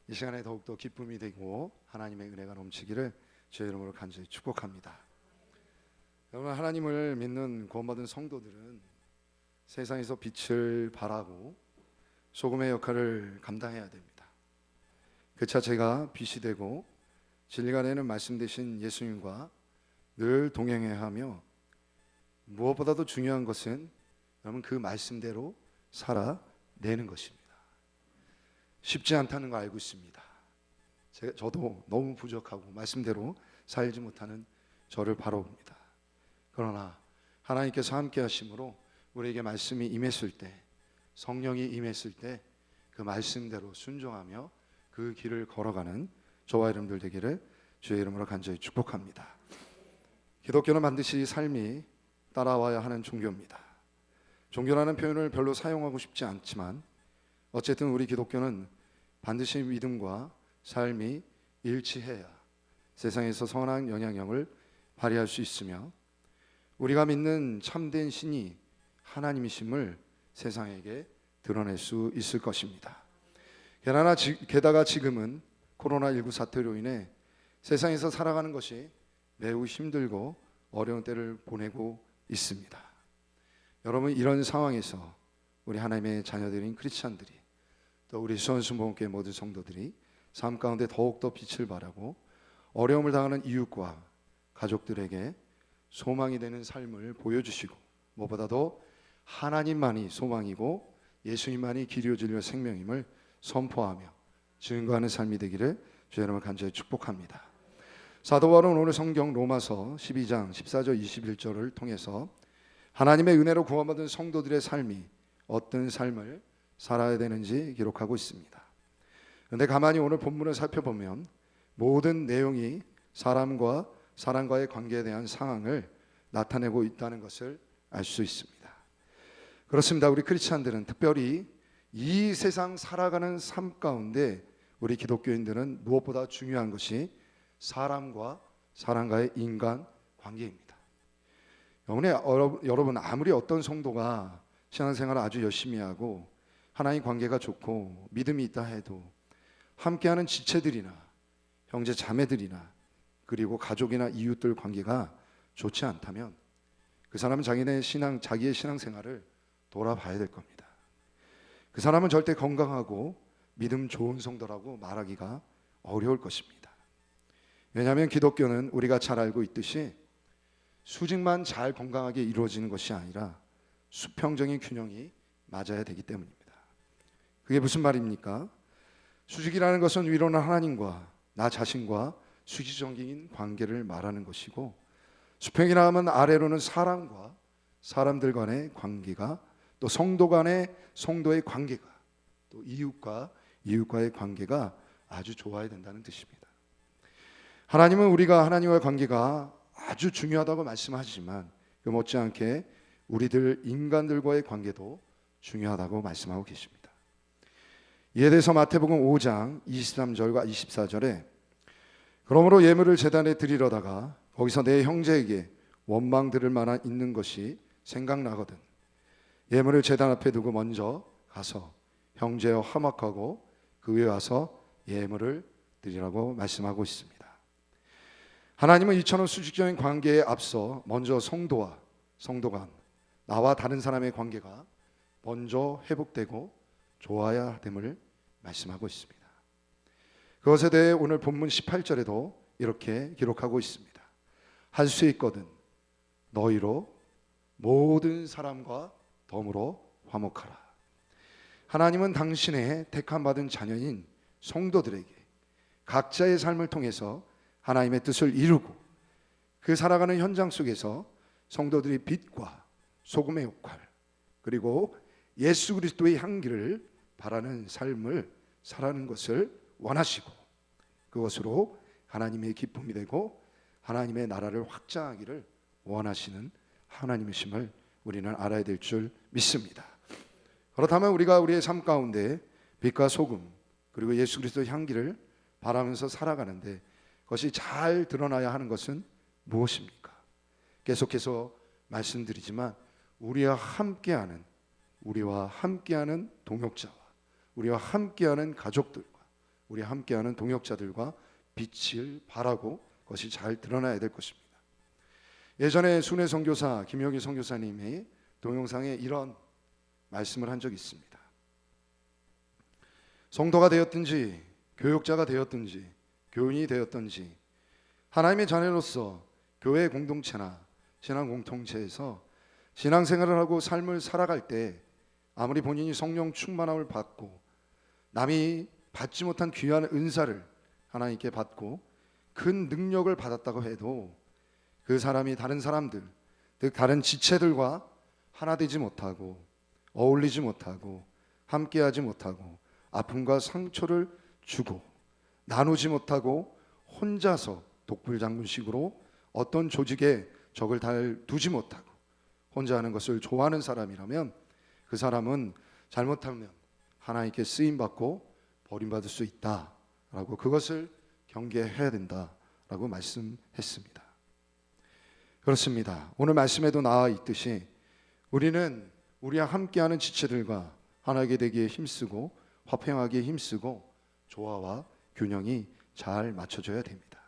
이 시간에 더욱더 기쁨이 되고 하나님의 은혜가 넘치기를 주의 이름으로 간절히 축복합니다. 여러분, 하나님을 믿는 구원받은 성도들은 세상에서 빛을 발하고 소금의 역할을 감당해야 됩니다. 그 자체가 빛이 되고 진리가 되는 말씀 되신 예수님과 늘 동행해야 하며, 무엇보다도 중요한 것은 여러분 그 말씀대로 살아내는 것입니다. 쉽지 않다는 거 알고 있습니다. 저도 너무 부족하고 말씀대로 살지 못하는 저를 바라봅니다. 그러나 하나님께서 함께 하심으로 우리에게 말씀이 임했을 때, 성령이 임했을 때 그 말씀대로 순종하며 그 길을 걸어가는 저와 여러분들 되기를 주의 이름으로 간절히 축복합니다. 기독교는 반드시 삶이 따라와야 하는 종교입니다. 종교라는 표현을 별로 사용하고 싶지 않지만 어쨌든 우리 기독교는 반드시 믿음과 삶이 일치해야 세상에서 선한 영향력을 발휘할 수 있으며, 우리가 믿는 참된 신이 하나님이심을 세상에게 드러낼 수 있을 것입니다. 게다가 지금은 코로나19 사태로 인해 세상에서 살아가는 것이 매우 힘들고 어려운 때를 보내고 있습니다. 여러분, 이런 상황에서 우리 하나님의 자녀들인 크리스찬들이, 또 우리 수원순복음교회 모든 성도들이 삶 가운데 더욱더 빛을 발하고 어려움을 당하는 이웃과 가족들에게 소망이 되는 삶을 보여주시고, 무엇보다도 하나님만이 소망이고 예수님만이 길이요 진리요 생명임을 선포하며 증거하는 삶이 되기를 주의 이름으로 간절히 축복합니다. 사도 바울은 오늘 성경 로마서 12장 14절 21절을 통해서 하나님의 은혜로 구원받은 성도들의 삶이 어떤 삶을 살아야 되는지 기록하고 있습니다. 그런데 가만히 오늘 본문을 살펴보면 모든 내용이 사람과의 관계에 대한 상황을 나타내고 있다는 것을 알 수 있습니다. 그렇습니다. 우리 크리스찬들은, 특별히 이 세상 살아가는 삶 가운데 우리 기독교인들은 무엇보다 중요한 것이 사람과의 인간 관계입니다. 여러분, 아무리 어떤 성도가 신앙생활을 아주 열심히 하고 하나님 관계가 좋고 믿음이 있다 해도 함께하는 지체들이나 형제 자매들이나 그리고 가족이나 이웃들 관계가 좋지 않다면 그 사람은 자기의 신앙생활을 돌아봐야 될 겁니다. 그 사람은 절대 건강하고 믿음 좋은 성도라고 말하기가 어려울 것입니다. 왜냐하면 기독교는 우리가 잘 알고 있듯이 수직만 잘 건강하게 이루어지는 것이 아니라 수평적인 균형이 맞아야 되기 때문입니다. 그게 무슨 말입니까? 수직이라는 것은 위로는 하나님과 나 자신과 수직적인 관계를 말하는 것이고, 수평이라 하면 아래로는 사람과 사람들 간의 관계가, 또 성도의 관계가, 또 이웃과의 관계가 아주 좋아야 된다는 뜻입니다. 하나님은 우리가 하나님과의 관계가 아주 중요하다고 말씀하시지만 그 못지않게 우리들 인간들과의 관계도 중요하다고 말씀하고 계십니다. 이에 대해서 마태복음 5장 23절과 24절에 그러므로 예물을 제단에 드리려다가 거기서 내 형제에게 원망 들을 만한 있는 것이 생각나거든 예물을 제단 앞에 두고 먼저 가서 형제여 화목하고 그 위에 와서 예물을 드리라고 말씀하고 있습니다. 하나님은 이처럼 수직적인 관계에 앞서 먼저 성도 간 나와 다른 사람의 관계가 먼저 회복되고 좋아야 됨을 말씀하고 있습니다. 그것에 대해 오늘 본문 18절에도 이렇게 기록하고 있습니다. 할 수 있거든 너희로 모든 사람과 덤으로 화목하라. 하나님은 당신의 택함받은 자녀인 성도들에게 각자의 삶을 통해서 하나님의 뜻을 이루고 그 살아가는 현장 속에서 성도들이 빛과 소금의 역할, 그리고 예수 그리스도의 향기를 바라는 삶을 살아가는 것을 원하시고, 그것으로 하나님의 기쁨이 되고 하나님의 나라를 확장하기를 원하시는 하나님이심을 우리는 알아야 될 줄 믿습니다. 그렇다면 우리가 우리의 삶 가운데 빛과 소금 그리고 예수 그리스도의 향기를 바라면서 살아가는데 그것이 잘 드러나야 하는 것은 무엇입니까? 계속해서 말씀드리지만 우리와 함께하는 동역자와 우리와 함께하는 가족들과 우리 함께하는 동역자들과 빛을 발하고 그것이 잘 드러나야 될 것입니다. 예전에 순회 선교사 김영희 선교사님이 동영상에 이런 말씀을 한 적이 있습니다. 성도가 되었든지 교육자가 되었든지 교인이 되었든지 하나님의 자녀로서 교회 공동체나 신앙 공동체에서 신앙생활을 하고 삶을 살아갈 때 아무리 본인이 성령 충만함을 받고 남이 받지 못한 귀한 은사를 하나님께 받고 큰 능력을 받았다고 해도 그 사람이 다른 사람들, 즉 다른 지체들과 하나 되지 못하고 어울리지 못하고 함께하지 못하고 아픔과 상처를 주고 나누지 못하고 혼자서 독불장군식으로 어떤 조직에 적을 두지 못하고 혼자 하는 것을 좋아하는 사람이라면 그 사람은 잘못하면 하나님께 쓰임받고 버림받을 수 있다라고 그것을 경계해야 된다라고 말씀했습니다. 그렇습니다. 오늘 말씀에도 나와 있듯이 우리는 우리와 함께하는 지체들과 하나가 되기에 힘쓰고 화평하기에 힘쓰고 조화와 균형이 잘 맞춰져야 됩니다.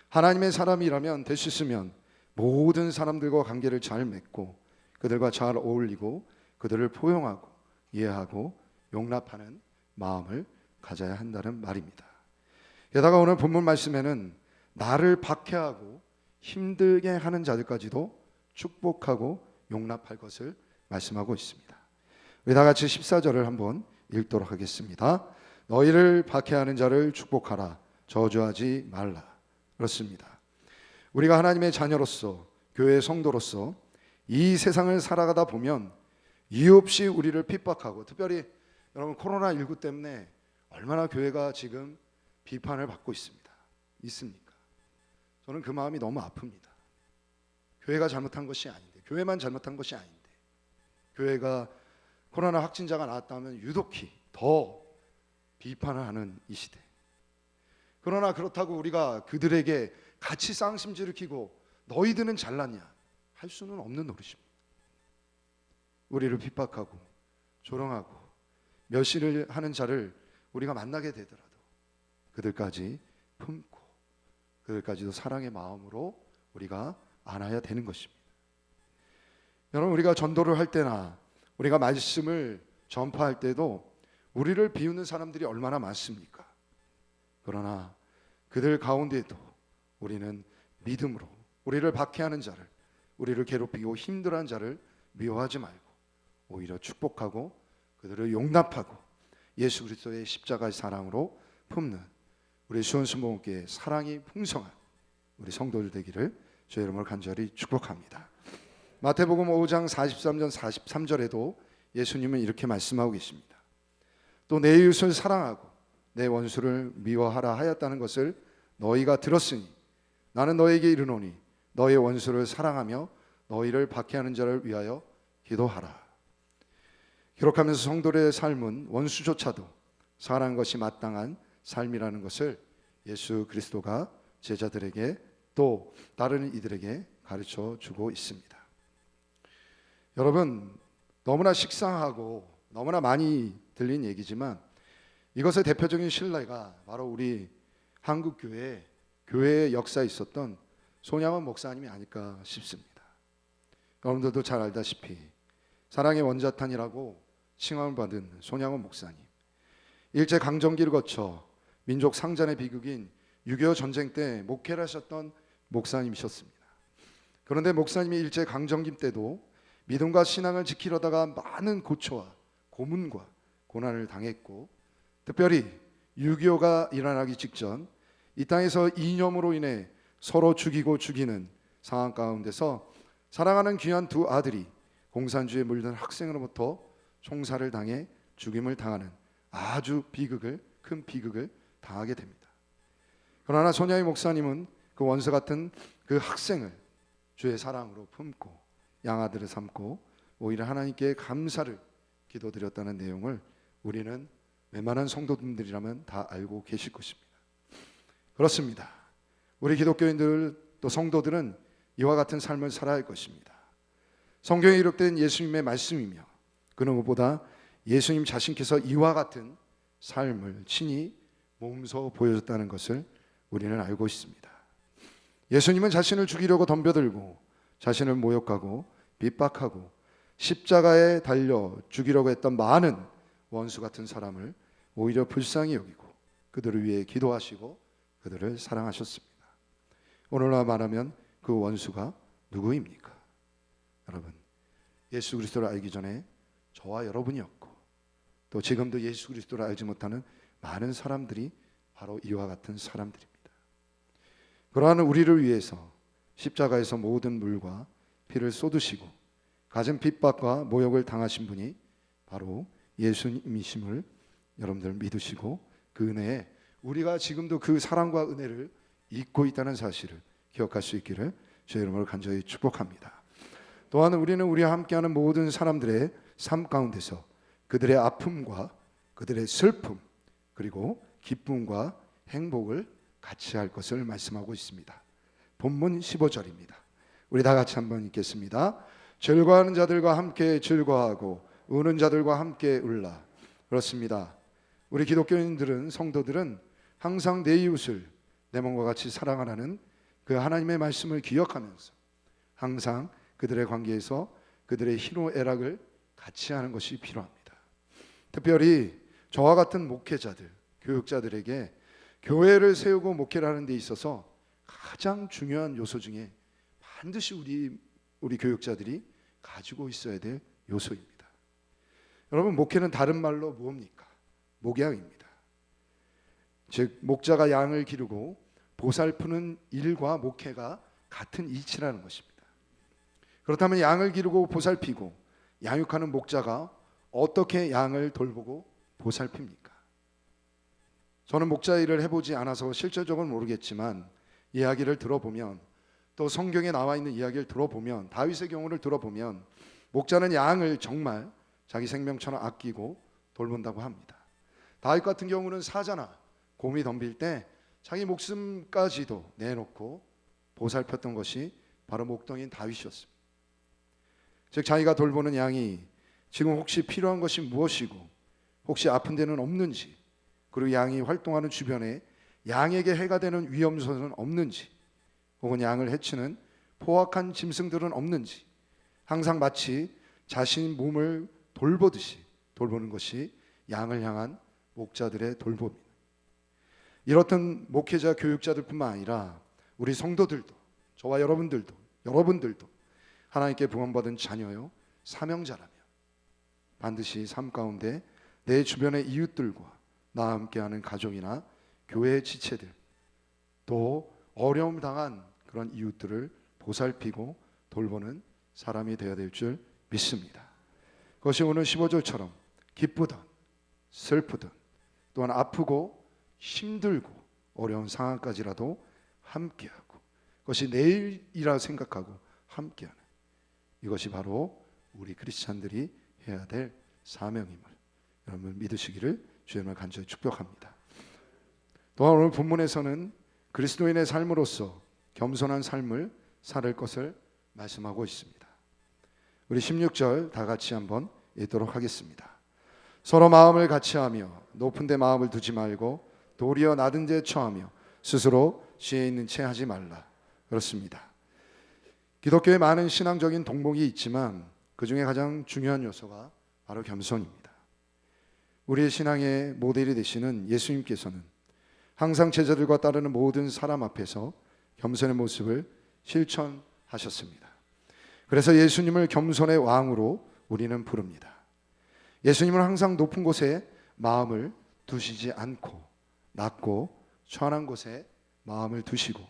하나님의 사람이라면 될 수 있으면 모든 사람들과 관계를 잘 맺고 그들과 잘 어울리고 그들을 포용하고 이해하고 용납하는 마음을 가져야 한다는 말입니다. 게다가 오늘 본문 말씀에는 나를 박해하고 힘들게 하는 자들까지도 축복하고 용납할 것을 말씀하고 있습니다. 우리 다 같이 14절을 한번 읽도록 하겠습니다. 너희를 박해하는 자를 축복하라, 저주하지 말라. 그렇습니다. 우리가 하나님의 자녀로서 교회의 성도로서 이 세상을 살아가다 보면 이유 없이 우리를 핍박하고, 특별히 여러분 코로나19 때문에 얼마나 교회가 지금 비판을 받고 있습니까? 저는 그 마음이 너무 아픕니다. 교회가 잘못한 것이 아닌데, 교회만 잘못한 것이 아닌데, 교회가 코로나 확진자가 나왔다면 유독히 더 비판을 하는 이 시대. 그러나 그렇다고 우리가 그들에게 같이 쌍심지를 키고 너희들은 잘났냐 할 수는 없는 노릇입니다. 우리를 핍박하고 조롱하고 멸시를 하는 자를 우리가 만나게 되더라도 그들까지 품고 그들까지도 사랑의 마음으로 우리가 안아야 되는 것입니다. 여러분, 우리가 전도를 할 때나 우리가 말씀을 전파할 때도 우리를 비웃는 사람들이 얼마나 많습니까? 그러나 그들 가운데에도 우리는 믿음으로 우리를 박해하는 자를, 우리를 괴롭히고 힘들어하는 자를 미워하지 말고 오히려 축복하고 그들을 용납하고 예수 그리스도의 십자가의 사랑으로 품는 우리 수원순복음교회 사랑이 풍성한 우리 성도들 되기를 주의 이름으로 간절히 축복합니다. 마태복음 5장 43절 43절에도 예수님은 이렇게 말씀하고 계십니다. 또 내 이웃을 사랑하고 내 원수를 미워하라 하였다는 것을 너희가 들었으니 나는 너희에게 이르노니 너희 원수를 사랑하며 너희를 박해하는 자를 위하여 기도하라. 기록하면서 성도의 삶은 원수조차도 사랑하는 것이 마땅한 삶이라는 것을 예수 그리스도가 제자들에게 또 다른 이들에게 가르쳐 주고 있습니다. 여러분, 너무나 식상하고 너무나 많이 들린 얘기지만 이것의 대표적인 신뢰가 바로 우리 한국교회의 역사에 있었던 손양원 목사님이 아닐까 싶습니다. 여러분들도 잘 알다시피 사랑의 원자탄이라고 칭함을 받은 손양원 목사님, 일제강점기를 거쳐 민족 상잔의 비극인 6.25 전쟁 때 목회를 하셨던 목사님이셨습니다. 그런데 목사님이 일제강점기 때도 믿음과 신앙을 지키려다가 많은 고초와 고문과 고난을 당했고, 특별히 6.25가 일어나기 직전 이 땅에서 이념으로 인해 서로 죽이고 죽이는 상황 가운데서 사랑하는 귀한 두 아들이 공산주의에 물든 학생으로부터 총살을 당해 죽임을 당하는 아주 큰 비극을 당하게 됩니다. 그러나 손양희 목사님은 그 원수 같은 그 학생을 주의 사랑으로 품고 양아들을 삼고 오히려 하나님께 감사를 기도드렸다는 내용을 우리는 웬만한 성도분들이라면 다 알고 계실 것입니다. 그렇습니다. 우리 기독교인들 또 성도들은 이와 같은 삶을 살아야 할 것입니다. 성경에 기록된 예수님의 말씀이며 그는 무엇보다 예수님 자신께서 이와 같은 삶을 친히 몸소 보여줬다는 것을 우리는 알고 있습니다. 예수님은 자신을 죽이려고 덤벼들고 자신을 모욕하고 핍박하고 십자가에 달려 죽이려고 했던 많은 원수 같은 사람을 오히려 불쌍히 여기고 그들을 위해 기도하시고 그들을 사랑하셨습니다. 오늘날 말하면 그 원수가 누구입니까? 여러분, 예수 그리스도를 알기 전에 저와 여러분이었고 또 지금도 예수 그리스도를 알지 못하는 많은 사람들이 바로 이와 같은 사람들입니다. 그러한 우리를 위해서 십자가에서 모든 물과 피를 쏟으시고 갖은 핍박과 모욕을 당하신 분이 바로 예수님이심을 여러분들 믿으시고 그 은혜에 우리가 지금도 그 사랑과 은혜를 잊고 있다는 사실을 기억할 수 있기를 주의 이름으로 간절히 축복합니다. 또한 우리는 우리와 함께하는 모든 사람들의 삶 가운데서 그들의 아픔과 그들의 슬픔 그리고 기쁨과 행복을 같이 할 것을 말씀하고 있습니다. 본문 15절입니다. 우리 다 같이 한번 읽겠습니다. 즐거워하는 자들과 함께 즐거워하고 우는 자들과 함께 울라. 그렇습니다. 우리 기독교인들은 성도들은 항상 내 이웃을 내 몸과 같이 사랑하라는 그 하나님의 말씀을 기억하면서 항상 그들의 관계에서 그들의 희노애락을 같이 하는 것이 필요합니다. 특별히 저와 같은 목회자들, 교육자들에게 교회를 세우고 목회를 하는 데 있어서 가장 중요한 요소 중에 반드시 우리 교육자들이 가지고 있어야 될 요소입니다. 여러분, 목회는 다른 말로 무엇입니까? 목양입니다. 즉 목자가 양을 기르고 보살피는 일과 목회가 같은 이치라는 것입니다. 그렇다면 양을 기르고 보살피고 양육하는 목자가 어떻게 양을 돌보고 보살핍니까? 저는 목자 일을 해보지 않아서 실질적으로 모르겠지만 이야기를 들어보면 또 성경에 나와 있는 이야기를 들어보면 다윗의 경우를 들어보면 목자는 양을 정말 자기 생명처럼 아끼고 돌본다고 합니다. 다윗 같은 경우는 사자나 곰이 덤빌 때 자기 목숨까지도 내놓고 보살폈던 것이 바로 목동인 다윗이었습니다. 즉 자기가 돌보는 양이 지금 혹시 필요한 것이 무엇이고 혹시 아픈 데는 없는지 그리고 양이 활동하는 주변에 양에게 해가 되는 위험소는 없는지 혹은 양을 해치는 포악한 짐승들은 없는지 항상 마치 자신 몸을 돌보듯이 돌보는 것이 양을 향한 목자들의 돌봄입니다. 이렇던 목회자 교육자들뿐만 아니라 우리 성도들도 저와 여러분들도 하나님께 부원받은 자녀요 사명자라면 반드시 삶 가운데 내 주변의 이웃들과 나와 함께하는 가족이나 교회의 지체들 또 어려움 당한 그런 이웃들을 보살피고 돌보는 사람이 되어야 될 줄 믿습니다. 그것이 오늘 15절처럼 기쁘든 슬프든 또한 아프고 힘들고 어려운 상황까지라도 함께하고 그것이 내일이라 생각하고 함께하는 이것이 바로 우리 크리스찬들이 해야 될 사명임을 여러분 믿으시기를 주님을 간절히 축복합니다. 또한 오늘 본문에서는 그리스도인의 삶으로서 겸손한 삶을 살 것을 말씀하고 있습니다. 우리 16절 다 같이 한번 읽도록 하겠습니다. 서로 마음을 같이하며 높은 데 마음을 두지 말고 도리어 낮은 데 처하며 스스로 지혜 있는 채 하지 말라. 그렇습니다. 기독교에 많은 신앙적인 덕목이 있지만 그 중에 가장 중요한 요소가 바로 겸손입니다. 우리의 신앙의 모델이 되시는 예수님께서는 항상 제자들과 따르는 모든 사람 앞에서 겸손의 모습을 실천하셨습니다. 그래서 예수님을 겸손의 왕으로 우리는 부릅니다. 예수님은 항상 높은 곳에 마음을 두시지 않고 낮고 천한 곳에 마음을 두시고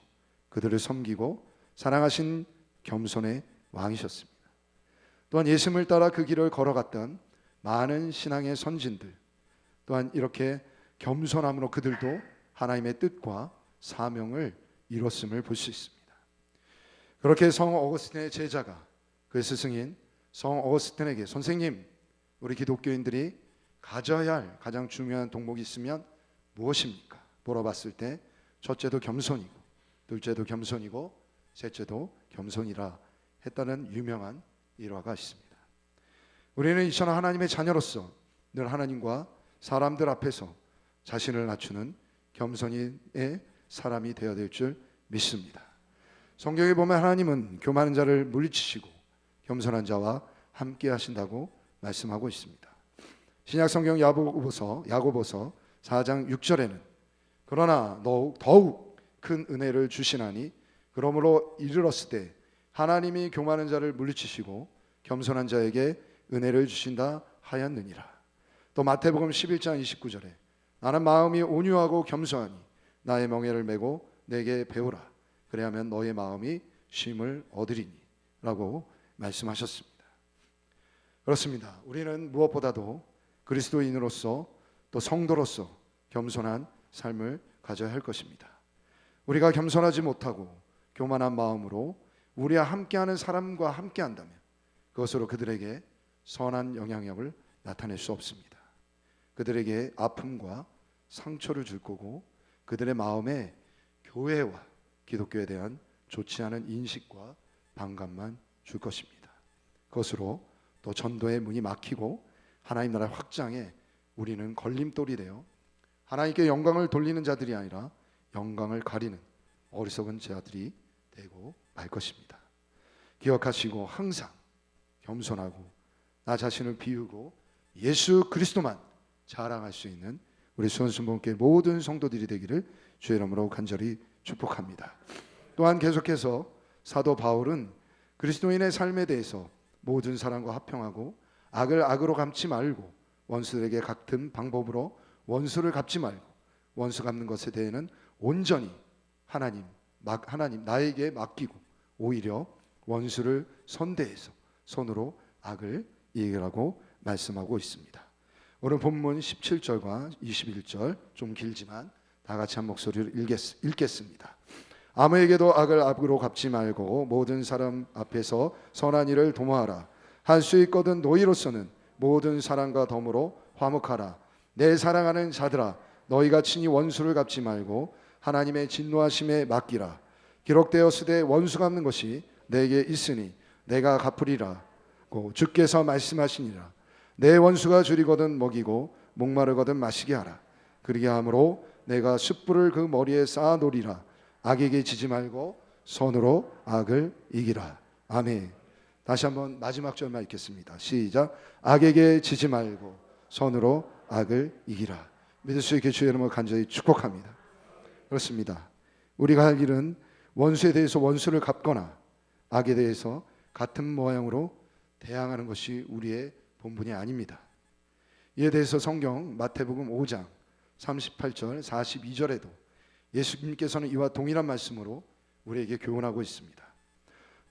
그들을 섬기고 사랑하신 겸손의 왕이셨습니다. 또한 예수님을 따라 그 길을 걸어갔던 많은 신앙의 선진들 또한 이렇게 겸손함으로 그들도 하나님의 뜻과 사명을 이뤘음을 볼 수 있습니다. 그렇게 성 어거스틴의 제자가 그 스승인 성 어거스틴에게 선생님, 우리 기독교인들이 가져야 할 가장 중요한 덕목이 있으면 무엇입니까? 물어봤을 때 첫째도 겸손이고 둘째도 겸손이고 셋째도 겸손이라 했다는 유명한 일화가 있습니다. 우리는 이처럼 하나님의 자녀로서 늘 하나님과 사람들 앞에서 자신을 낮추는 겸손의 사람이 되어야 될 줄 믿습니다. 성경에 보면 하나님은 교만한 자를 물리치시고 겸손한 자와 함께 하신다고 말씀하고 있습니다. 신약 성경 야고보서 4장 6절에는 그러나 더욱 큰 은혜를 주시나니 그러므로 이르렀을 때 하나님이 교만한 자를 물리치시고 겸손한 자에게 은혜를 주신다 하였느니라. 또 마태복음 11장 29절에 나는 마음이 온유하고 겸손하니 나의 멍에를 메고 내게 배우라 그래야면 너의 마음이 쉼을 얻으리니 라고 말씀하셨습니다. 그렇습니다. 우리는 무엇보다도 그리스도인으로서 또 성도로서 겸손한 삶을 가져야 할 것입니다. 우리가 겸손하지 못하고 교만한 마음으로 우리와 함께하는 사람과 함께한다면 그것으로 그들에게 선한 영향력을 나타낼 수 없습니다. 그들에게 아픔과 상처를 줄 거고 그들의 마음에 교회와 기독교에 대한 좋지 않은 인식과 반감만 줄 것입니다. 그것으로 또 전도의 문이 막히고 하나님 나라 확장에 우리는 걸림돌이 되어 하나님께 영광을 돌리는 자들이 아니라 영광을 가리는 어리석은 자들이 되고 말 것입니다. 기억하시고 항상 겸손하고 나 자신을 비우고 예수 그리스도만 자랑할 수 있는 우리 수원순복음교회 모든 성도들이 되기를 주의 이름으로 간절히 축복합니다. 또한 계속해서 사도 바울은 그리스도인의 삶에 대해서 모든 사람과 화평하고 악을 악으로 갚지 말고 원수들에게 같은 방법으로 원수를 갚지 말고 원수 갚는 것에 대해는 온전히 하나님 나에게 맡기고 오히려 원수를 선대해서 손으로 악을 이기라고 말씀하고 있습니다. 오늘 본문 17절과 21절 좀 길지만 다 같이 한 목소리로 읽겠습니다. 아무에게도 악을 악으로 갚지 말고 모든 사람 앞에서 선한 일을 도모하라. 할 수 있거든 너희로서는 모든 사람과 덤으로 화목하라. 내 사랑하는 자들아 너희가 친히 원수를 갚지 말고 하나님의 진노하심에 맡기라. 기록되었으되 원수 갚는 것이 내게 있으니 내가 갚으리라고 주께서 말씀하시니라. 내 원수가 줄이거든 먹이고 목마르거든 마시게 하라. 그리게 함으로 내가 숯불을 그 머리에 쌓아 놓으리라. 악에게 지지 말고 손으로 악을 이기라. 아멘. 다시 한번 마지막 절만 읽겠습니다. 시작. 악에게 지지 말고 손으로 악을 이기라. 믿을 수 있게 주의 이름을 간절히 축복합니다. 그렇습니다. 우리가 할 일은 원수에 대해서 원수를 갚거나 악에 대해서 같은 모양으로 대항하는 것이 우리의 본분이 아닙니다. 이에 대해서 성경 마태복음 5장 38절 42절에도 예수님께서는 이와 동일한 말씀으로 우리에게 교훈하고 있습니다.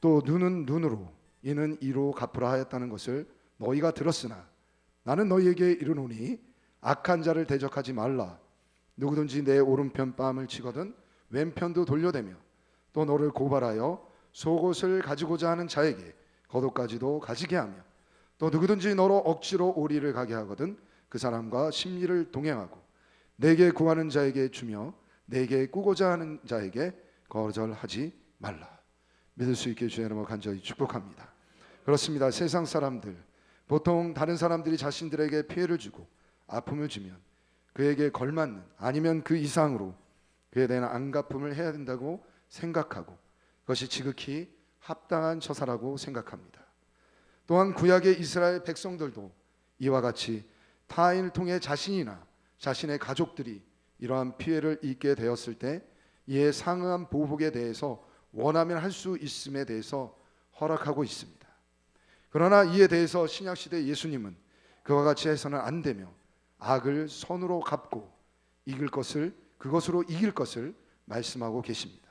또 눈은 눈으로 이는 이로 갚으라 하였다는 것을 너희가 들었으나 나는 너희에게 이르노니 악한 자를 대적하지 말라. 누구든지 내 오른편 뺨을 치거든 왼편도 돌려대며 또 너를 고발하여 속옷을 가지고자 하는 자에게 겉옷까지도 가지게 하며 또 누구든지 너로 억지로 오리를 가게 하거든 그 사람과 심리를 동행하고 내게 구하는 자에게 주며 내게 꾸고자 하는 자에게 거절하지 말라. 믿을 수 있게 주의 이름으로 간절히 축복합니다. 그렇습니다. 세상 사람들 보통 다른 사람들이 자신들에게 피해를 주고 아픔을 주면 그에게 걸맞는 아니면 그 이상으로 그에 대한 안갚음을 해야 된다고 생각하고 그것이 지극히 합당한 처사라고 생각합니다. 또한 구약의 이스라엘 백성들도 이와 같이 타인을 통해 자신이나 자신의 가족들이 이러한 피해를 입게 되었을 때 이에 상응한 보복에 대해서 원하면 할 수 있음에 대해서 허락하고 있습니다. 그러나 이에 대해서 신약시대 예수님은 그와 같이 해서는 안 되며 악을 손으로 갚고 그것으로 이길 것을 말씀하고 계십니다.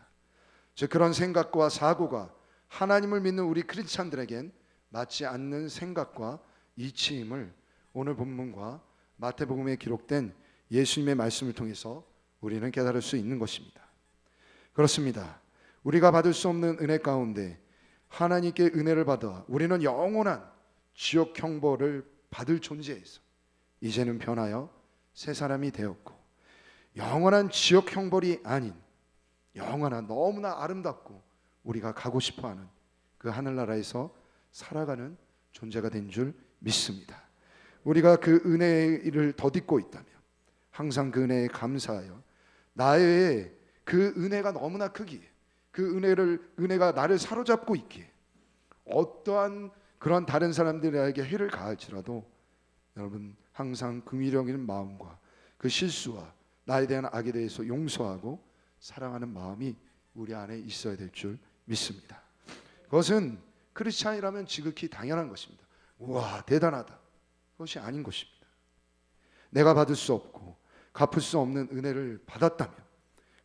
즉 그런 생각과 사고가 하나님을 믿는 우리 크리스찬들에겐 맞지 않는 생각과 이치임을 오늘 본문과 마태복음에 기록된 예수님의 말씀을 통해서 우리는 깨달을 수 있는 것입니다. 그렇습니다. 우리가 받을 수 없는 은혜 가운데 하나님께 은혜를 받아 우리는 영원한 지옥 형벌을 받을 존재에서 이제는 변하여 새 사람이 되었고 영원한 지옥 형벌이 아닌 영원한 너무나 아름답고 우리가 가고 싶어하는 그 하늘나라에서 살아가는 존재가 된 줄 믿습니다. 우리가 그 은혜를 덧입고 있다면 항상 그 은혜에 감사하여 나의 그 은혜가 너무나 크기에, 그 은혜가 나를 사로잡고 있기에 어떠한 그런 다른 사람들에게 해를 가할지라도 여러분 항상 긍휼히 여기는 마음과 그 실수와 나에 대한 악에 대해서 용서하고 사랑하는 마음이 우리 안에 있어야 될 줄 믿습니다. 그것은 크리스찬이라면 지극히 당연한 것입니다. 우와 대단하다, 그것이 아닌 것입니다. 내가 받을 수 없고 갚을 수 없는 은혜를 받았다면,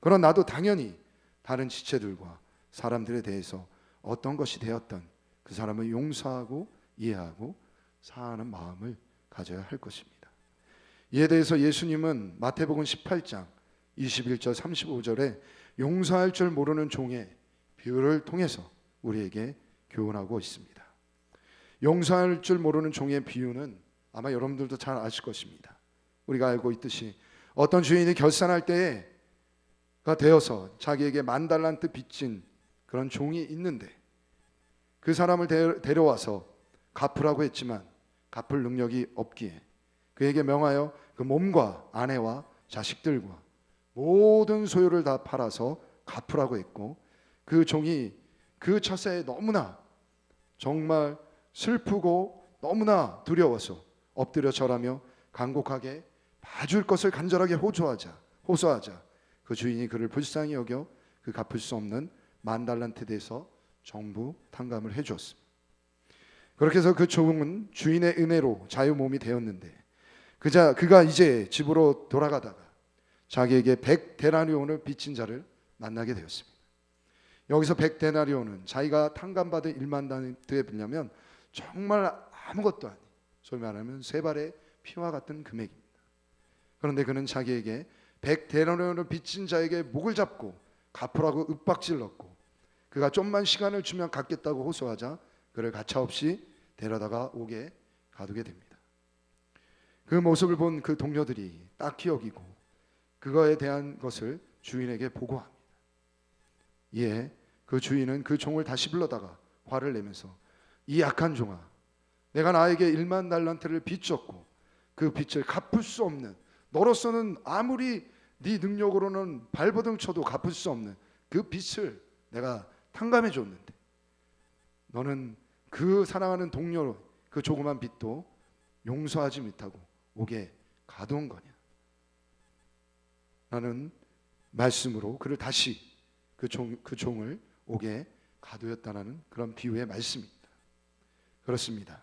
그런 나도 당연히 다른 지체들과 사람들에 대해서 어떤 것이 되었던 그 사람을 용서하고 이해하고 사랑하는 마음을 가져야 할 것입니다. 이에 대해서 예수님은 마태복음 18장 21절 35절에 용서할 줄 모르는 종의 비유를 통해서 우리에게 교훈하고 있습니다. 용서할 줄 모르는 종의 비유는 아마 여러분들도 잘 아실 것입니다. 우리가 알고 있듯이 어떤 주인이 결산할 때가 되어서 자기에게 10,000달란트 빚진 그런 종이 있는데, 그 사람을 데려와서 갚으라고 했지만 갚을 능력이 없기에 그에게 명하여 그 몸과 아내와 자식들과 모든 소유를 다 팔아서 갚으라고 했고, 그 종이 그 처세에 너무나 정말 슬프고 너무나 두려워서 엎드려 절하며 간곡하게 봐줄 것을 간절하게 호소하자 그 주인이 그를 불쌍히 여겨 그 갚을 수 없는 10,000달란트에 대해서 전부 탕감을 해주었습니다. 그렇게 해서 그 종은 주인의 은혜로 자유몸이 되었는데, 그가 이제 집으로 돌아가다가 자기에게 100데나리온을 빚진 자를 만나게 되었습니다. 여기서 100데나리온은 자기가 탕감받은 10,000달란트에 비하면 정말 아무것도 아닌, 소위 말하면 세 발의 피와 같은 금액입니다. 그런데 그는 자기에게 100데나리온을 빚진 자에게 목을 잡고 갚으라고 윽박질렀고, 그가 좀만 시간을 주면 갚겠다고 호소하자 그를 가차없이 데려다가 옥에 가두게 됩니다. 그 모습을 본 그 동료들이 딱히 여기고 그거에 대한 것을 주인에게 보고합니다. 이에 그 주인은 그 종을 다시 불러다가 화를 내면서, 이 악한 종아, 내가 나에게 10,000달란트를 빚졌고 그 빚을 갚을 수 없는, 너로서는 아무리 네 능력으로는 발버둥 쳐도 갚을 수 없는 그 빚을 내가 탕감해 줬는데 너는 그 사랑하는 동료 그 조그만 빚도 용서하지 못하고 옥에 가두은 거냐? 라는 말씀으로 그를 다시 그 종을 옥에 가두었다는 그런 비유의 말씀입니다. 그렇습니다.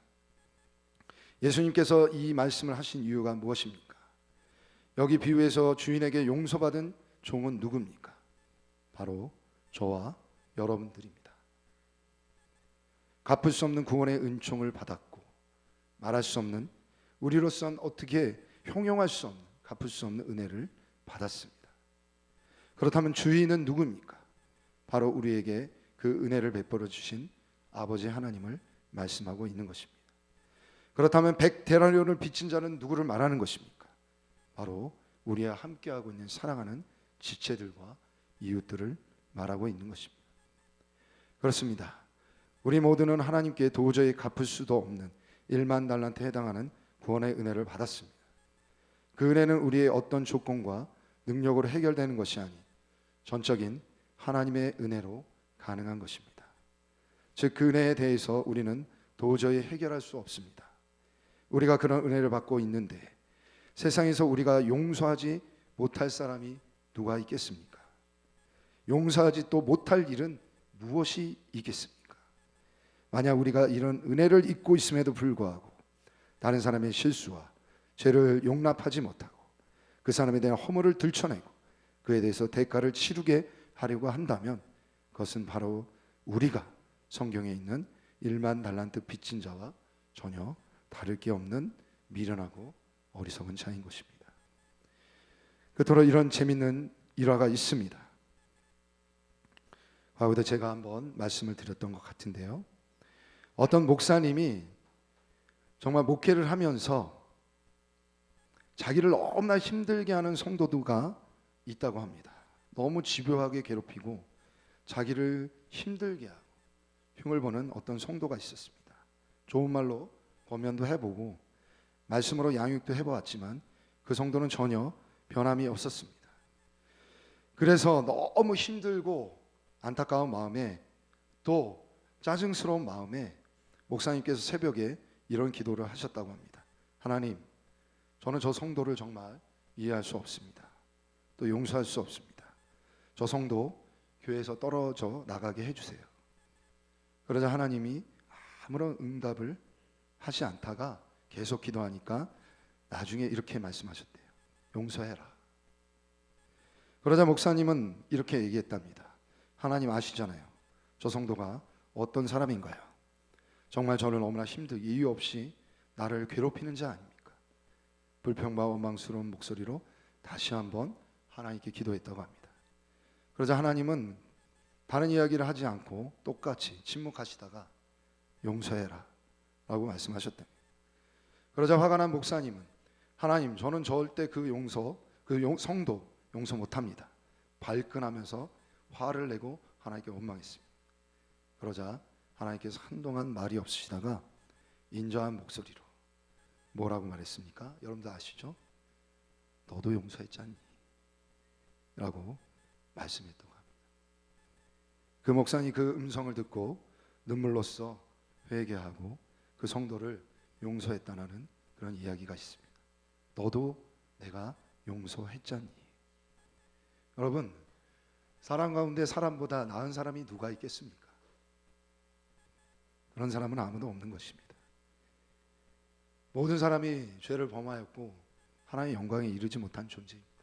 예수님께서 이 말씀을 하신 이유가 무엇입니까? 여기 비유에서 주인에게 용서받은 종은 누굽니까? 바로 저와 여러분들입니다. 갚을 수 없는 구원의 은총을 받았고 말할 수 없는, 우리로선 어떻게 형용할 수 없는, 갚을 수 없는 은혜를 받았습니다. 그렇다면 주인은 누굽니까? 바로 우리에게 그 은혜를 베풀어 주신 아버지 하나님을 말씀하고 있는 것입니다. 그렇다면 100데나리온을 빚진 자는 누구를 말하는 것입니까? 바로 우리와 함께하고 있는 사랑하는 지체들과 이웃들을 말하고 있는 것입니다. 그렇습니다. 우리 모두는 하나님께 도저히 갚을 수도 없는 10,000달란트에 해당하는 구원의 은혜를 받았습니다. 그 은혜는 우리의 어떤 조건과 능력으로 해결되는 것이 아닌 전적인 하나님의 은혜로 가능한 것입니다. 즉 그 은혜에 대해서 우리는 도저히 해결할 수 없습니다. 우리가 그런 은혜를 받고 있는데 세상에서 우리가 용서하지 못할 사람이 누가 있겠습니까? 용서하지 또 못할 일은 무엇이 있겠습니까? 만약 우리가 이런 은혜를 잊고 있음에도 불구하고 다른 사람의 실수와 죄를 용납하지 못하고 그 사람에 대한 허물을 들춰내고 그에 대해서 대가를 치르게 하려고 한다면 그것은 바로 우리가 성경에 있는 10,000달란트 빚진 자와 전혀 다를 게 없는 미련하고 어리석은 자인 것입니다. 그토록 이런 재밌는 일화가 있습니다. 과거에도 제가 한번 말씀을 드렸던 것 같은데요. 어떤 목사님이 정말 목회를 하면서 자기를 너무나 힘들게 하는 성도가 있다고 합니다. 너무 집요하게 괴롭히고 자기를 힘들게 하고 흉을 보는 어떤 성도가 있었습니다. 좋은 말로 권면도 해보고 말씀으로 양육도 해보았지만 그 성도는 전혀 변함이 없었습니다. 그래서 너무 힘들고 안타까운 마음에 또 짜증스러운 마음에 목사님께서 새벽에 이런 기도를 하셨다고 합니다. 하나님, 저는 저 성도를 정말 이해할 수 없습니다. 또 용서할 수 없습니다. 저 성도 교회에서 떨어져 나가게 해주세요. 그러자 하나님이 아무런 응답을 하지 않다가 계속 기도하니까 나중에 이렇게 말씀하셨대요. 용서해라. 그러자 목사님은 이렇게 얘기했답니다. 하나님 아시잖아요. 저 성도가 어떤 사람인가요? 정말 저를 너무나 힘들게 이유 없이 나를 괴롭히는 자 아닙니까? 불평과 원망스러운 목소리로 다시 한번 하나님께 기도했다고 합니다. 그러자 하나님은 다른 이야기를 하지 않고 똑같이 침묵하시다가 용서해라 라고 말씀하셨답니다. 그러자 화가 난 목사님은 하나님, 저는 절대 그 성도 용서 못합니다. 발끈하면서 화를 내고 하나님께 원망했습니다. 그러자 하나님께서 한동안 말이 없으시다가 인자한 목소리로 뭐라고 말했습니까? 여러분들 아시죠? 너도 용서했잖니? 라고 말씀했다고 합니다. 그 목사님이 그 음성을 듣고 눈물로써 회개하고 그 성도를 용서했다는 그런 이야기가 있습니다. 너도 내가 용서했잖니? 여러분, 사람 가운데 사람보다 나은 사람이 누가 있겠습니까? 그런 사람은 아무도 없는 것입니다. 모든 사람이 죄를 범하였고 하나님의 영광에 이르지 못한 존재입니다.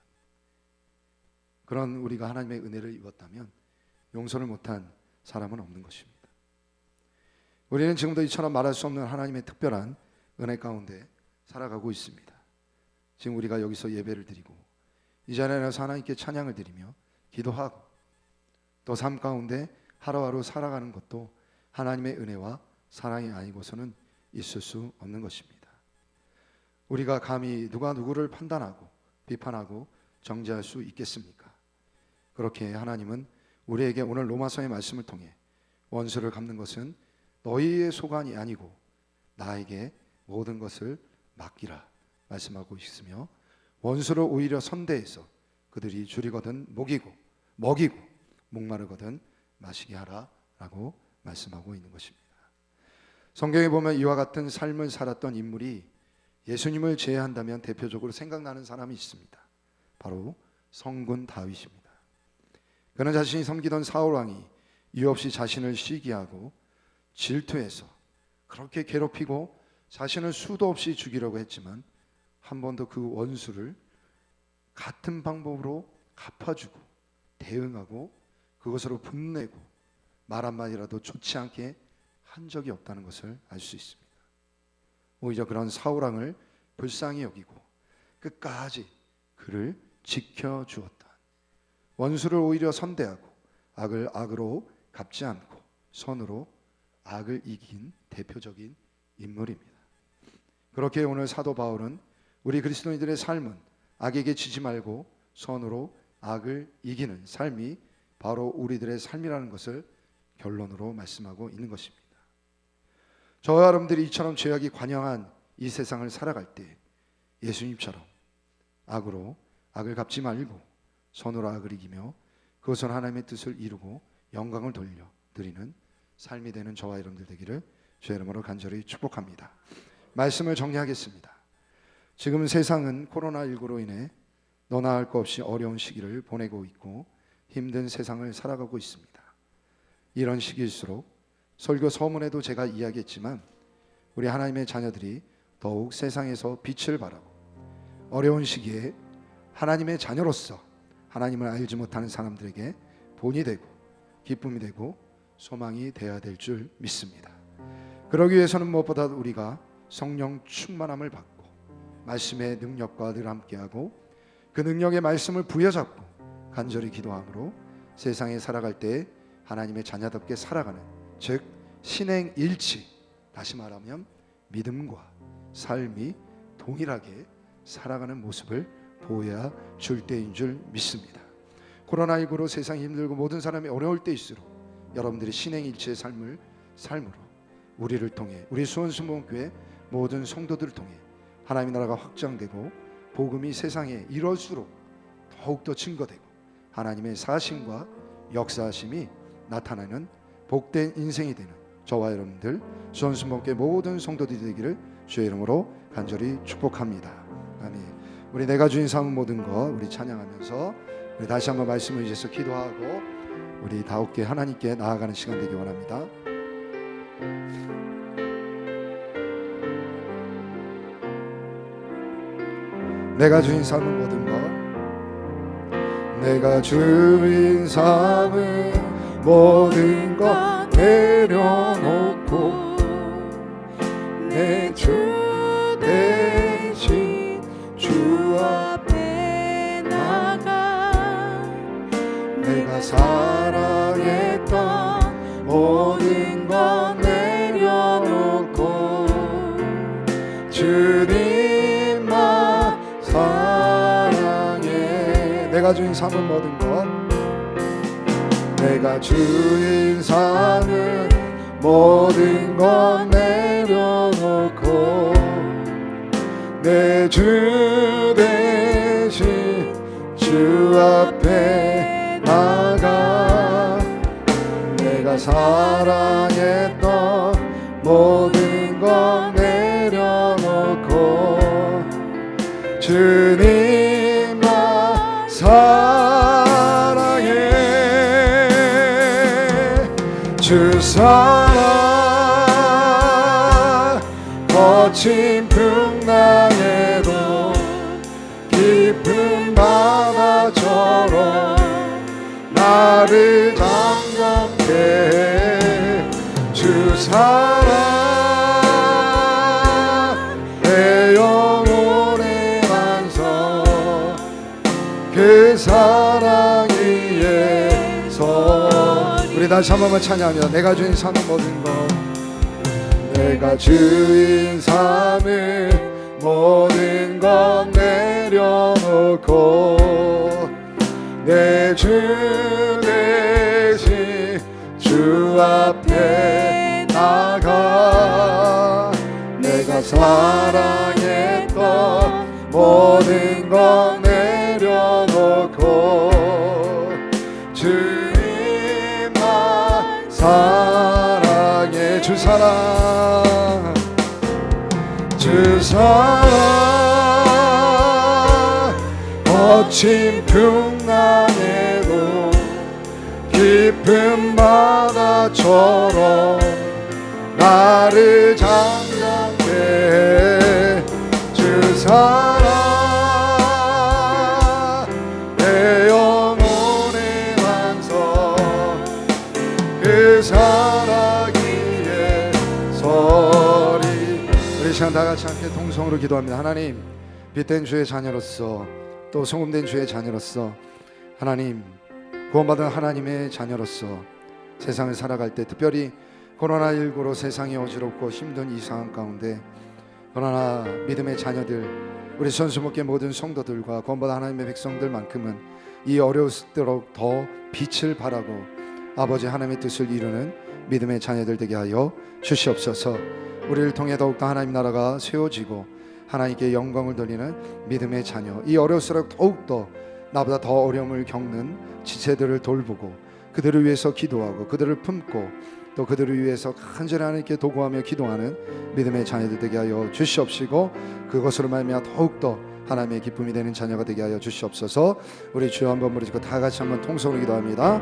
그런 우리가 하나님의 은혜를 입었다면 용서를 못한 사람은 없는 것입니다. 우리는 지금도 이처럼 말할 수 없는 하나님의 특별한 은혜 가운데 살아가고 있습니다. 지금 우리가 여기서 예배를 드리고 이 자리에서 하나님께 찬양을 드리며 기도하고 또 삶 가운데 하루하루 살아가는 것도 하나님의 은혜와 사랑이 아니고서는 있을 수 없는 것입니다. 우리가 감히 누가 누구를 판단하고 비판하고 정죄할 수 있겠습니까? 그렇게 하나님은 우리에게 오늘 로마서의 말씀을 통해 원수를 갚는 것은 너희의 소관이 아니고 나에게 모든 것을 맡기라 말씀하고 있으며 원수를 오히려 선대해서 그들이 줄이거든 먹이고 목마르거든 마시게 하라라고 말씀하고 있는 것입니다. 성경에 보면 이와 같은 삶을 살았던 인물이 예수님을 제외한다면 대표적으로 생각나는 사람이 있습니다. 바로 성군 다윗입니다. 그는 자신이 섬기던 사울 왕이 이유 없이 자신을 시기하고 질투해서 그렇게 괴롭히고 자신을 수도 없이 죽이려고 했지만 한 번도 그 원수를 같은 방법으로 갚아주고 대응하고 그것으로 분내고 말 한마디라도 좋지 않게 한 적이 없다는 것을 알 수 있습니다. 오히려 그런 사울 왕을 불쌍히 여기고 끝까지 그를 지켜주었다. 원수를 오히려 선대하고 악을 악으로 갚지 않고 선으로 악을 이긴 대표적인 인물입니다. 그렇게 오늘 사도 바울은 우리 그리스도인들의 삶은 악에게 지지 말고 선으로 악을 이기는 삶이 바로 우리들의 삶이라는 것을 결론으로 말씀하고 있는 것입니다. 저와 여러분들이 이처럼 죄악이 관영한 이 세상을 살아갈 때 예수님처럼 악으로 악을 갚지 말고 선으로 악을 이기며 그것은 하나님의 뜻을 이루고 영광을 돌려드리는 삶이 되는 저와 여러분들 되기를 주의 이름으로 간절히 축복합니다. 말씀을 정리하겠습니다. 지금 세상은 코로나19로 인해 너나 할 것 없이 어려운 시기를 보내고 있고 힘든 세상을 살아가고 있습니다. 이런 시기일수록 설교 서문에도 제가 이야기했지만 우리 하나님의 자녀들이 더욱 세상에서 빛을 발하고 어려운 시기에 하나님의 자녀로서 하나님을 알지 못하는 사람들에게 본이 되고 기쁨이 되고 소망이 되어야 될 줄 믿습니다. 그러기 위해서는 무엇보다 우리가 성령 충만함을 받고 말씀의 능력과 늘 함께하고 그 능력의 말씀을 부여잡고 간절히 기도함으로 세상에 살아갈 때 하나님의 자녀답게 살아가는 즉 신행일치, 다시 말하면 믿음과 삶이 동일하게 살아가는 모습을 보여야 줄 때인 줄 믿습니다. 코로나19로 세상이 힘들고 모든 사람이 어려울 때일수록 여러분들이 신행일치의 삶으로 우리를 통해 우리 수원순복음교회 모든 성도들을 통해 하나님의 나라가 확장되고 복음이 세상에 이럴수록 더욱더 증거되고 하나님의 사심과 역사하심이 나타나는 복된 인생이 되는 저와 여러분들 수원수목회 모든 성도들이 되기를 주의 이름으로 간절히 축복합니다. 아멘. 우리 내가 주인 삼은 모든 것 우리 찬양하면서 우리 다시 한번 말씀을 위해서 기도하고 우리 다옥게 하나님께 나아가는 시간 되기 원합니다. 내가 주인 삼은 모든 것 내가 주인 삼은 모든 것 내려놓고 내 주 대신 주 앞에 나가 내가 사랑했던 모든 것 내려놓고 주님만 사랑해. 내가 주인 삼은 모든 것 내가 주인 삼은 모든 것 내려놓고 내 주 대신 주 앞에 나가 내가 사랑했던 모든 것 내려놓고 주님만 사랑해. 주 사랑 거친 풍랑에도 깊은 바다처럼 나를 잠잠케 해. 주 사랑 내 영혼의 반석 그 사랑 위에서 우리 다시 한 번만 찬양하며 내가 주인 삼은 모든 것 내가 주인 삼은 모든 것 내려놓고 내 주 대신 주 앞에 나가 내가 사랑했던 모든 것 내려놓고 주님만 사랑해. 주 사랑 주 사랑 거친 풍랑에도 깊은 바다처럼 나를 잠잠케 해. 주 사랑 내 영혼의 반석 그 사랑 위에 서리. 우리 시간 다 같이 함께 동성으로 기도합니다. 하나님 빛된 주의 자녀로서 또 소금된 주의 자녀로서 하나님 구원받은 하나님의 자녀로서 세상을 살아갈 때 특별히 코로나19로 세상이 어지럽고 힘든 이 상황 가운데 그러나 믿음의 자녀들 우리 선수목회 모든 성도들과 구원받은 하나님의 백성들만큼은 이 어려울수록 더 빛을 발하고 아버지 하나님의 뜻을 이루는 믿음의 자녀들 되게 하여 주시옵소서. 우리를 통해 더욱더 하나님 나라가 세워지고 하나님께 영광을 돌리는 믿음의 자녀 이 어려울수록 더욱더 나보다 더 어려움을 겪는 지체들을 돌보고 그들을 위해서 기도하고 그들을 품고 또 그들을 위해서 간절히 하나님께 도구하며 기도하는 믿음의 자녀들 되게 하여 주시옵시고 그것으로 말미암아 더욱더 하나님의 기쁨이 되는 자녀가 되게 하여 주시옵소서. 우리 주여 한번 부르짖고 다 같이 한번 통성으로 기도합니다.